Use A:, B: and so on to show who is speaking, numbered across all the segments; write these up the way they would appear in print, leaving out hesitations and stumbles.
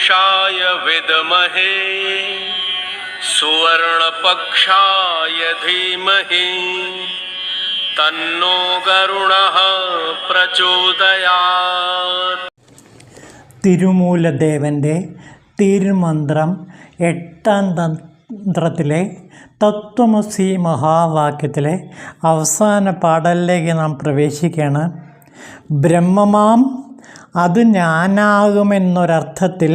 A: पुरुषाय विद्महे सुवर्णपक्षाय धीमहि तन्नो गरुडः प्रचोदयात्.
B: തിരുമൂലദേവൻ്റെ തിരുമന്ത്രം 8ാം തന്ത്രത്തിലെ തത്വമസി മഹാവാക്യത്തിലെ അവസാന പാഠലിലേക്ക് നാം പ്രവേശിക്കുകയാണ്. ബ്രഹ്മമാം അത് ഞാനാകുമെന്നൊരർത്ഥത്തിൽ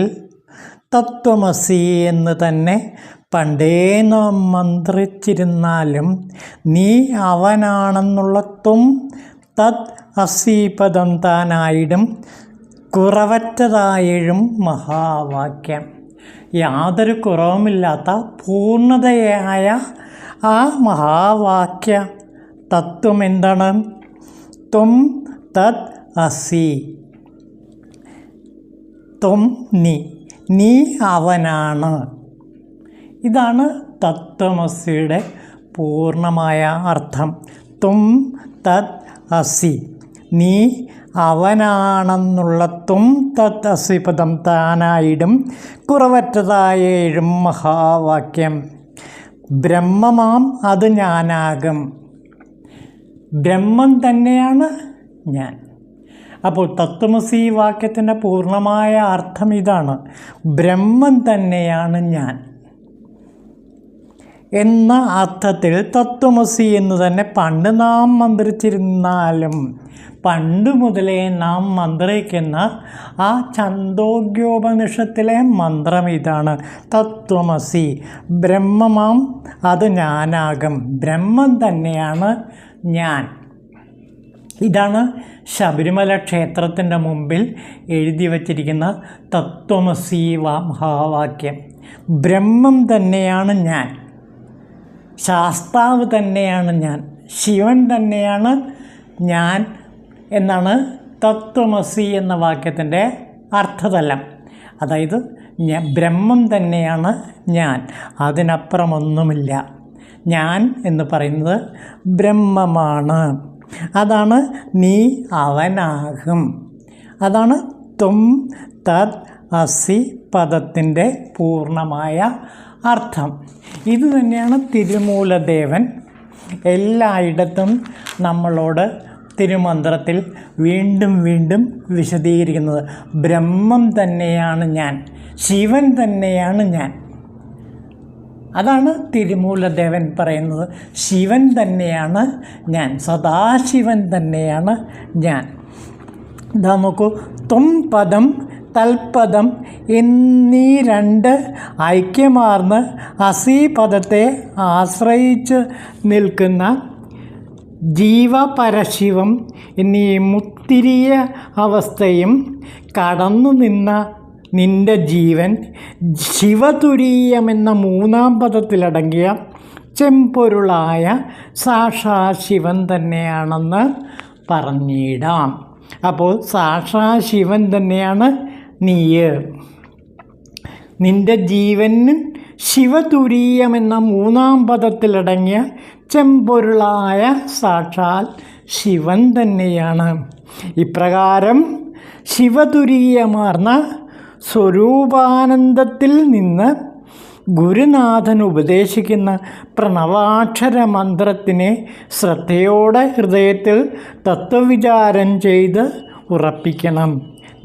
B: തത്വമസി എന്ന് തന്നെ പണ്ടേ നാം മന്ത്രിച്ചിരുന്നാലും നീ അവനാണെന്നുള്ള ത്വം തത് അസി പദം താനായിടും കുറവറ്റതായിഴും മഹാവാക്യം. യാതൊരു കുറവുമില്ലാത്ത പൂർണ്ണതയായ ആ മഹാവാക്യ തത്വം എന്താണ്? ത്വം തത് അസി. ത്വം നീ അവനാണ്. ഇതാണ് തത്വമസിയുടെ പൂർണ്ണമായ അർത്ഥം. ത്വം തത് അസി, നീ അവനാണെന്നുള്ള ത്വം തത് അസി പദം താനായിടും കുറവറ്റതായേഴും മഹാവാക്യം. ബ്രഹ്മമാം അത് ഞാനാകും. ബ്രഹ്മം തന്നെയാണ് ഞാൻ. അപ്പോൾ തത്വമസി വാക്യത്തിൻ്റെ പൂർണ്ണമായ അർത്ഥം ഇതാണ്: ബ്രഹ്മം തന്നെയാണ് ഞാൻ എന്ന അർത്ഥത്തിൽ തത്വമസി എന്ന് തന്നെ പണ്ട് നാം മന്ത്രിച്ചിരുന്നാലും പണ്ട് മുതലേ നാം മന്ത്രിക്കുന്ന ആ ഛാന്ദോഗ്യോപനിഷത്തിലെ മന്ത്രം ഇതാണ്: തത്വമസി, ബ്രഹ്മമാം അത് ഞാനാകും. ബ്രഹ്മം തന്നെയാണ് ഞാൻ. ഇതാണ് ശബരിമല ക്ഷേത്രത്തിൻ്റെ മുമ്പിൽ എഴുതി വച്ചിരിക്കുന്ന തത്വമസി മഹാവാക്യം. ബ്രഹ്മം തന്നെയാണ് ഞാൻ, ശാസ്താവ് തന്നെയാണ് ഞാൻ, ശിവൻ തന്നെയാണ് ഞാൻ എന്നാണ് തത്വമസി എന്ന വാക്യത്തിൻ്റെ അർത്ഥതലം. അതായത് ബ്രഹ്മം തന്നെയാണ് ഞാൻ, അതിനപ്പുറമൊന്നുമില്ല. ഞാൻ എന്ന് പറയുന്നത് ബ്രഹ്മമാണ്. അതാണ് നീ അവനാകും. അതാണ് ത്വം തത് അസി പദത്തിൻ്റെ പൂർണ്ണമായ അർത്ഥം. ഇത് തന്നെയാണ് തിരുമൂലദേവൻ എല്ലായിടത്തും നമ്മളോട് തിരുമന്ത്രത്തിൽ വീണ്ടും വീണ്ടും വിശദീകരിക്കുന്നത്. ബ്രഹ്മം തന്നെയാണ് ഞാൻ, ശിവൻ തന്നെയാണ് ഞാൻ. അതാണ് തിരുമൂലദേവൻ പറയുന്നത്. ശിവൻ തന്നെയാണ് ഞാൻ, സദാശിവൻ തന്നെയാണ് ഞാൻ. ഇതാ നോക്കൂ, ത്വം പദം തൽപദം എന്നീ രണ്ട് ഐക്യമാർന്ന് അസി പദത്തെ ആശ്രയിച്ച് നിൽക്കുന്ന ജീവപരശിവം എന്നീ മുത്തിരിയ അവസ്ഥയും കടന്നു നിന്ന നിൻ്റെ ജീവൻ ശിവതുരീയമെന്ന 3ാം പദത്തിലടങ്ങിയ ചെമ്പൊരുളായ സാക്ഷാ ശിവൻ തന്നെയാണെന്ന് പറഞ്ഞിടാം. അപ്പോൾ സാക്ഷാ ശിവൻ തന്നെയാണ് നീ. നിൻ്റെ ജീവന് ശിവതുരീയമെന്ന 3ാം പദത്തിലടങ്ങിയ ചെമ്പൊരുളായ സാക്ഷാൽ ശിവൻ തന്നെയാണ്. ഇപ്രകാരം ശിവതുരീയമാർന്ന സ്വരൂപാനന്ദത്തിൽ നിന്ന് ഗുരുനാഥൻ ഉപദേശിക്കുന്ന പ്രണവാക്ഷര മന്ത്രത്തിനെ ശ്രദ്ധയോടെ ഹൃദയത്തിൽ തത്വവിചാരം ചെയ്ത് ഉറപ്പിക്കണം.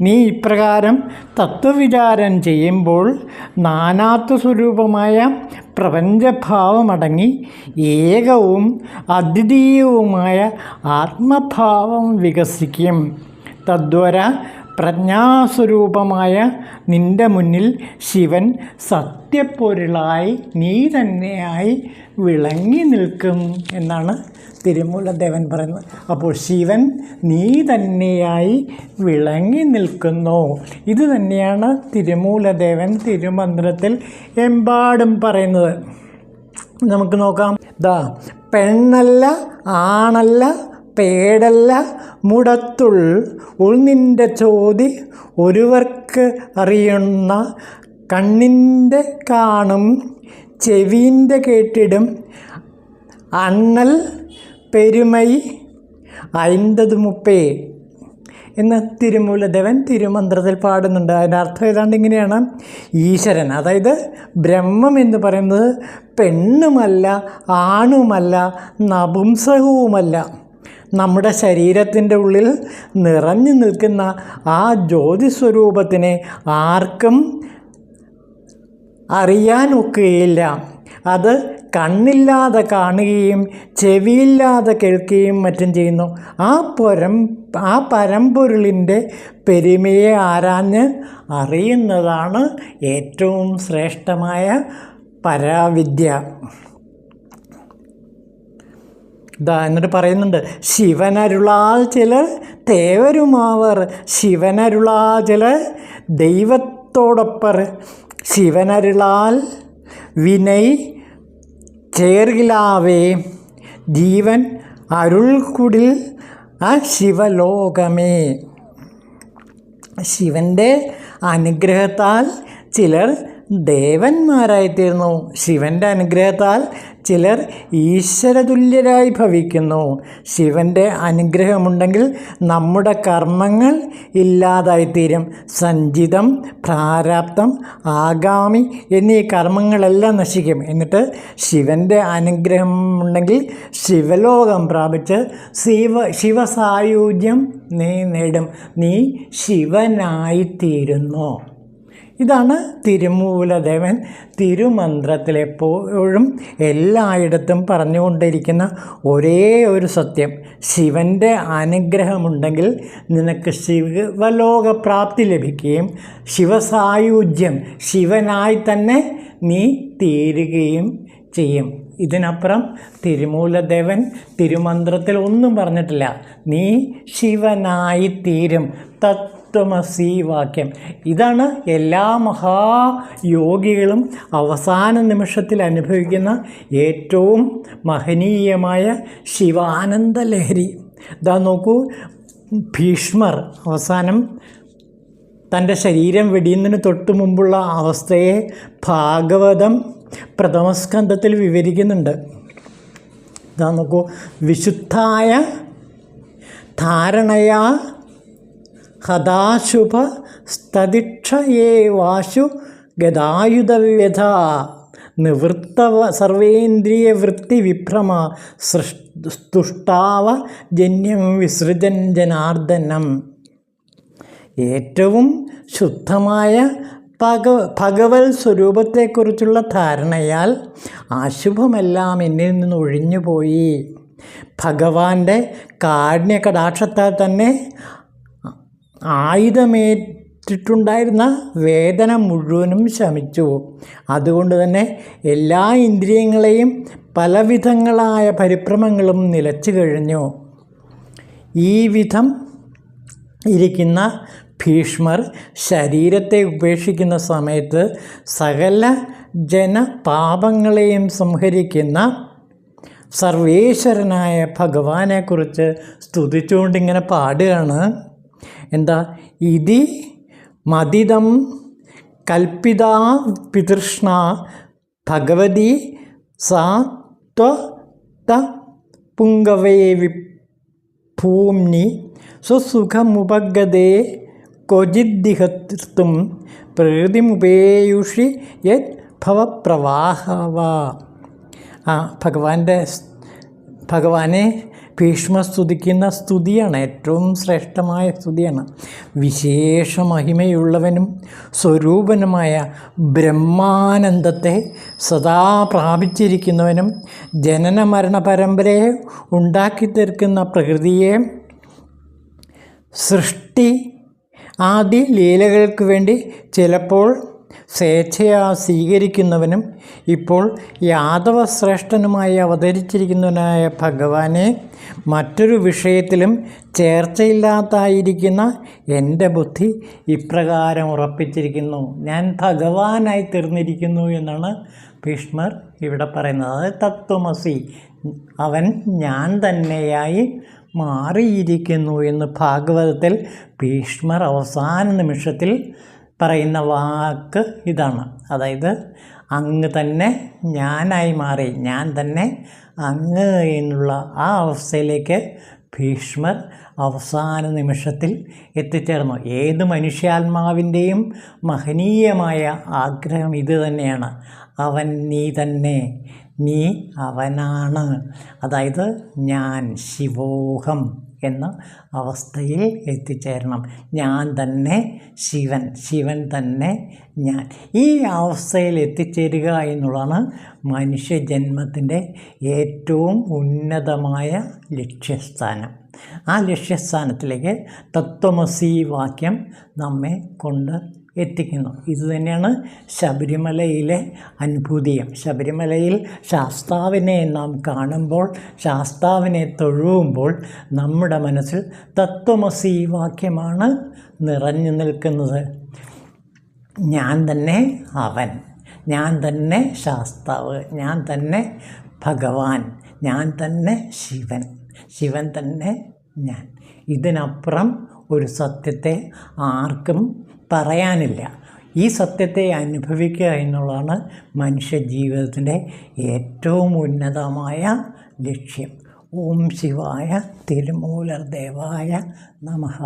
B: നീ ഇപ്രകാരം തത്വവിചാരം ചെയ്യുമ്പോൾ നാനാത്വ സ്വരൂപമായ പ്രപഞ്ചഭാവമടങ്ങി ഏകവും അദ്വിതീയവുമായ ആത്മഭാവം വികസിക്കും. തദ്വര പ്രജ്ഞാസ്വരൂപമായ നിൻ്റെ മുന്നിൽ ശിവൻ സത്യപ്പൊരുളായി നീ തന്നെയായി വിളങ്ങി നിൽക്കും എന്നാണ് തിരുമൂലദേവൻ പറയുന്നത്. അപ്പോൾ ശിവൻ നീ തന്നെയായി വിളങ്ങി നിൽക്കുന്നു. ഇത് തന്നെയാണ് തിരുമൂലദേവൻ തിരുമന്ത്രത്തിൽ എമ്പാടും പറയുന്നത്. നമുക്ക് നോക്കാം. പെണ്ണല്ല ആണല്ല പേടല്ല മുടത്തുൾ ഉൾനിൻ്റെ ചോതി ഒരുവർക്ക് അറിയുന്ന കണ്ണിൻ്റെ കാണും ചെവിൻ്റെ കേട്ടിടും അണ്ണൽ പെരുമൈ 50 30 എന്ന് തിരുമൂലദേവൻ തിരുമന്ത്രത്തിൽ പാടുന്നുണ്ട്. അതിൻ്റെ അർത്ഥം ഏതാണ്ട് ഇങ്ങനെയാണ്: ഈശ്വരൻ, അതായത് ബ്രഹ്മം എന്ന് പറയുന്നത് പെണ്ണുമല്ല, ആണുമല്ല, നപുംസകവുമല്ല. നമ്മുടെ ശരീരത്തിൻ്റെ ഉള്ളിൽ നിറഞ്ഞു നിൽക്കുന്ന ആ ജ്യോതിസ്വരൂപത്തിനെ ആർക്കും അറിയാനൊക്കുകയില്ല. അത് കണ്ണില്ലാതെ കാണുകയും ചെവിയില്ലാതെ കേൾക്കുകയും മറ്റും ചെയ്യുന്നു. ആ പരമ്പൊരുളിൻ്റെ പെരുമയെ ആരാഞ്ഞ് അറിയുന്നതാണ് ഏറ്റവും ശ്രേഷ്ഠമായ പരാവിദ്യ. എന്നിട്ട് പറയുന്നുണ്ട്: ശിവനരുളാൽ ചിലർ തേവരുമാവർ, ശിവനരുളാൽ ചിലർ ദൈവത്തോടൊപ്പർ, ശിവനരുളാൽ വിനയ് ചേർകിലാവേ, ജീവൻ അരുൾക്കുടിൽ ആ ശിവലോകമേ. ശിവൻ്റെ അനുഗ്രഹത്താൽ ചിലർ ദേവന്മാരായിത്തീർന്നു. ശിവൻ്റെ അനുഗ്രഹത്താൽ ചിലർ ഈശ്വരതുല്യരായി ഭവിക്കുന്നു. ശിവൻ്റെ അനുഗ്രഹമുണ്ടെങ്കിൽ നമ്മുടെ കർമ്മങ്ങൾ ഇല്ലാതായിത്തീരും. സഞ്ചിതം, പ്രാരാബ്ധം, ആഗാമി എന്നീ കർമ്മങ്ങളെല്ലാം നശിക്കും. എന്നിട്ട് ശിവൻ്റെ അനുഗ്രഹം ഉണ്ടെങ്കിൽ ശിവലോകം പ്രാപിച്ച് ശിവസായുജ്യം നീ നേടും. നീ ശിവനായിത്തീരുന്നു. ഇതാണ് തിരുമൂലദേവൻ തിരുമന്ത്രത്തിലെപ്പോഴും എല്ലായിടത്തും പറഞ്ഞുകൊണ്ടിരിക്കുന്ന ഒരേ ഒരു സത്യം: ശിവൻ്റെ അനുഗ്രഹമുണ്ടെങ്കിൽ നിനക്ക് ശിവലോകപ്രാപ്തി ലഭിക്കുകയും ശിവസായുജ്യം, ശിവനായി തന്നെ നീ തീരുകയും ചെയ്യും. ഇതിനപ്പുറം തിരുമൂലദേവൻ തിരുമന്ത്രത്തിൽ ഒന്നും പറഞ്ഞിട്ടില്ല. നീ ശിവനായി തീരും. തത്വമസി വാക്യം. ഇതാണ് എല്ലാ മഹായോഗികളും അവസാന നിമിഷത്തിൽ അനുഭവിക്കുന്ന ഏറ്റവും മഹനീയമായ ശിവാനന്ദ ലഹരി. നോക്കൂ, ഭീഷ്മർ അവസാനം തൻ്റെ ശരീരം വെടിയുന്നതിന് തൊട്ട് മുമ്പുള്ള അവസ്ഥയെ ഭാഗവതം പ്രഥമസ്കന്ധത്തിൽ വിവരിക്കുന്നുണ്ട്. നോക്കൂ: വിശുദ്ധായ ധാരണയാ ഹതാശുഭ സ്തതിക്ഷയേ വാശു ഗതായുധവ്യഥ നിവൃത്ത സർവേന്ദ്രിയ വൃത്തി വിഭ്രമ സ്തുഷ്ടാവ ജന്യം വിസൃജൻ ജനാർദ്ദനം. ഏറ്റവും ശുദ്ധമായ ഭഗവത് സ്വരൂപത്തെക്കുറിച്ചുള്ള ധാരണയാൽ അശുഭമെല്ലാം എന്നിൽ നിന്ന് ഒഴിഞ്ഞുപോയി. ഭഗവാന്റെ കാരുണ്യ കടാക്ഷത്താൽ തന്നെ ആയുധമേറ്റിട്ടുണ്ടായിരുന്ന വേദന മുഴുവനും ശമിച്ചു. അതുകൊണ്ട് തന്നെ എല്ലാ ഇന്ദ്രിയങ്ങളെയും പലവിധങ്ങളായ പരിഭ്രമങ്ങളും നിലച്ചു കഴിഞ്ഞു. ഈ വിധം ഇരിക്കുന്ന ഭീഷ്മർ ശരീരത്തെ ഉപേക്ഷിക്കുന്ന സമയത്ത് സകല ജനപാപങ്ങളെയും സംഹരിക്കുന്ന സർവേശ്വരനായ ഭഗവാനെക്കുറിച്ച് സ്തുതിച്ചുകൊണ്ടിങ്ങനെ പാടുകയാണ്. എന്താ? ഇതി മദിതം കൽപ്പിതാ പിതൃഷ്ണ ഭഗവതി സാ പുങ്കവേ വിഭൂമ്നി സ്വസുഖമുപഗതേ ക്വചിദ്ദിഹത്തും പ്രകൃതിമുപേയുഷി യത് ഭവപ്രവാഹവ. ഭഗവാനെ ഭീഷ്മ സ്തുതിക്കുന്ന സ്തുതിയാണ്, ഏറ്റവും ശ്രേഷ്ഠമായ സ്തുതിയാണ്. വിശേഷ മഹിമയുള്ളവനും സ്വരൂപനുമായ ബ്രഹ്മാനന്ദത്തെ സദാ പ്രാപിച്ചിരിക്കുന്നവനും ജനന മരണ പരമ്പരയെ ഉണ്ടാക്കി തീർക്കുന്ന പ്രകൃതിയെ സൃഷ്ടി ആദി ലീലകൾക്ക് വേണ്ടി ചിലപ്പോൾ സ്വേച്ഛയാ സ്വീകരിക്കുന്നവനും ഇപ്പോൾ യാദവശ്രേഷ്ഠനുമായി അവതരിച്ചിരിക്കുന്നവനായ ഭഗവാനെ മറ്റൊരു വിഷയത്തിലും ചേർച്ചയില്ലാത്തായിരിക്കുന്ന എൻ്റെ ബുദ്ധി ഇപ്രകാരം ഉറപ്പിച്ചിരിക്കുന്നു. ഞാൻ ഭഗവാനായി തീർന്നിരിക്കുന്നു എന്നാണ് ഭീഷ്മർ ഇവിടെ പറയുന്നത്. അത് തത്വമസി, അവൻ ഞാൻ തന്നെയായി മാറിയിരിക്കുന്നു എന്ന് ഭാഗവതത്തിൽ ഭീഷ്മർ അവസാന നിമിഷത്തിൽ പറയുന്ന വാക്ക് ഇതാണ്. അതായത് അങ്ങ് തന്നെ ഞാനായി മാറി, ഞാൻ തന്നെ അങ്ങ് എന്നുള്ള ആ അവസ്ഥയിലേക്ക് ഭീഷ്മർ അവസാന നിമിഷത്തിൽ എത്തിച്ചേർന്നു. ഏത് മനുഷ്യാത്മാവിൻ്റെയും മഹനീയമായ ആഗ്രഹം ഇത് തന്നെയാണ്. അവൻ നീ തന്നെ, നീ അവനാണ്. അതായത് ഞാൻ ശിവോഹം എന്ന അവസ്ഥയിൽ എത്തിച്ചേരണം. ഞാൻ തന്നെ ശിവൻ, ശിവൻ തന്നെ ഞാൻ. ഈ അവസ്ഥയിൽ എത്തിച്ചേരുക എന്നുള്ളതാണ് മനുഷ്യജന്മത്തിൻ്റെ ഏറ്റവും ഉന്നതമായ ലക്ഷ്യസ്ഥാനം. ആ ലക്ഷ്യസ്ഥാനത്തിലേക്ക് തത്വമസി വാക്യം നമ്മെ കൊണ്ട് എത്തിക്കുന്നു. ഇതുതന്നെയാണ് ശബരിമലയിലെ അനുഭൂതിയും. ശബരിമലയിൽ ശാസ്താവിനെ നാം കാണുമ്പോൾ, ശാസ്താവിനെ തൊഴുമ്പോൾ നമ്മുടെ മനസ്സിൽ തത്വമസി വാക്യമാണ് നിറഞ്ഞു നിൽക്കുന്നത്. ഞാൻ തന്നെ അവൻ, ഞാൻ തന്നെ ശാസ്താവ്, ഞാൻ തന്നെ ഭഗവാൻ, ഞാൻ തന്നെ ശിവൻ, ശിവൻ തന്നെ ഞാൻ. ഇതിനപ്പുറം ഒരു സത്യത്തെ ആർക്കും പറയാനില്ല. ഈ സത്യത്തെ അനുഭവിക്കുക എന്നുള്ളതാണ് മനുഷ്യ ജീവിതത്തിൻ്റെ ഏറ്റവും ഉന്നതമായ ലക്ഷ്യം. ഓം ശിവായ തിരുമൂലർ ദേവായ നമഃ.